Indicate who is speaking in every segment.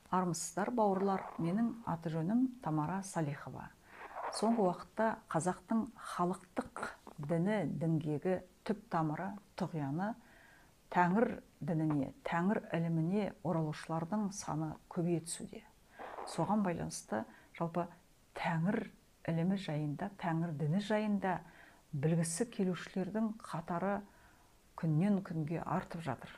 Speaker 1: Армысыздар, бауырлар. Менің аты жөнім Тамара Салихова. Соңғы уақытта қазақтың халықтық діні, діңгегі, түп тамыры, тұғияны Тәңір дініне, Тәңір іліміне оралушылардың саны көбейе түсуде. Соған байланысты жалпы Тәңір ілімі жайында, Тәңір діні жайында білгісі келушілердің қатары күннен күнге артып жатыр.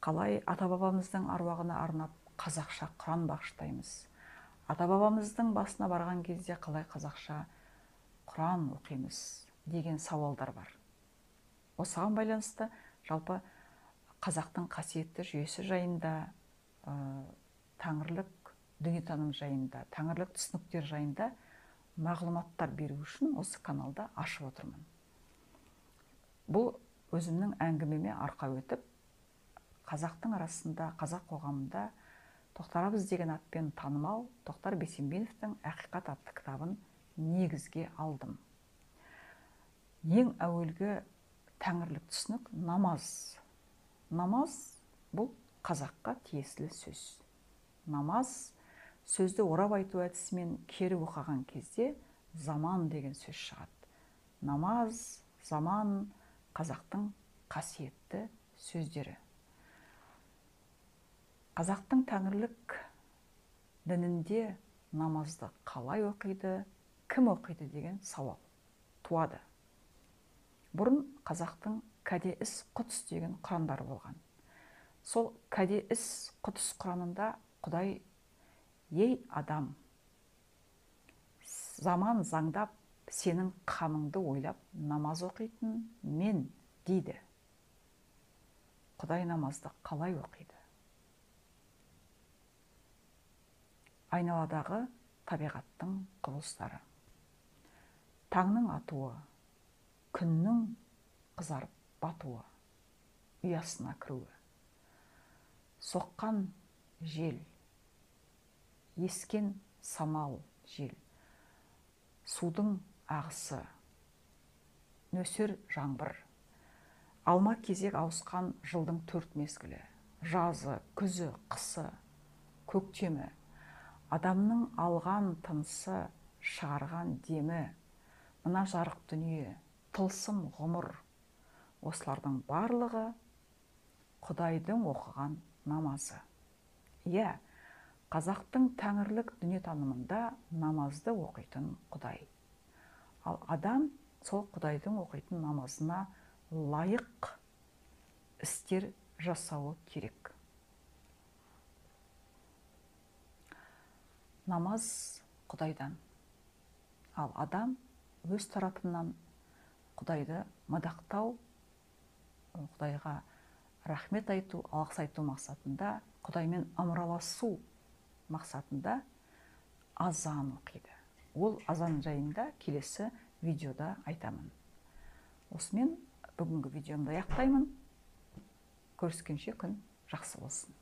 Speaker 1: Қалай ата-бабамыздың аруағына арнап қазақша Құран бағыштаймыз? Ата-бабамыздың басына барған кезде қалай қазақша Құран оқимыз деген сауалдар бар. Осыған байланысты жалпы қазақтың қасиетті жүйесі жайында, тәңірлік дүниетаным жайында, тәңірлік түсініктер жайында мағлұматтар беру үшін осы каналда ашып отырмын. Бұл өзімнің әңгімеме арқау етіп, қазақтың арасында, қазақ қоғамында Тоқтарабыз деген атпен танымал Тоқтар Бейсенбиновтың Ақиқат атты кітабын негізге алдым. Ең әуелгі тәңірлік түсінік намаз. Намаз бұл қазаққа тиесілі сөз. Намаз сөзді орап айту әдісімен кері оқыған кезде заман деген сөз шығады. Намаз, заман қазақтың қасиетті сөздері. Қазақтың тәңірлік дінінде намазды қалай оқиды, кім оқиды деген сауал туады. Бұрын қазақтың кәде-іс құдыс деген құрандары болған. Сол кәде-іс құдыс құранында Құдай: ей адам, заман заңдап, сенің қамыңды ойлап намаз оқитын мен дейді. Құдай намазды қалай оқиды? Айналадағы табиғаттың құбылыстары, таңның атуы, күннің қызарып батуы, ұясына кіруі, соққан жел, ескен самал жел, судың ағысы, нөсер жаңбыр, алма кезек ауысқан жылдың 4 мезгілі, жазы, күзі, қысы, көктемі, адамның алған тынысы, шығарған демі, мына жарық дүние, тылсым ғұмыр, осылардың барлығы Құдайдың оқыған намазы. Иә, қазақтың тәңірлік дүниетанымында намазды оқитын Құдай. Ал адам сол Құдайдың оқитын намазына лайық істер жасауы керек. Намаз Құдайдан, ал адам өз тарапынан Құдайды мадақтау, Құдайға рахмет айту, алғыс айту мақсатында, Құдаймен ымыраласу мақсатында азан оқиды. Ол азан жайында келесі видеода айтамын. Осымен бүгінгі видеомды аяқтаймын. Көріскенше күн жақсы болсын.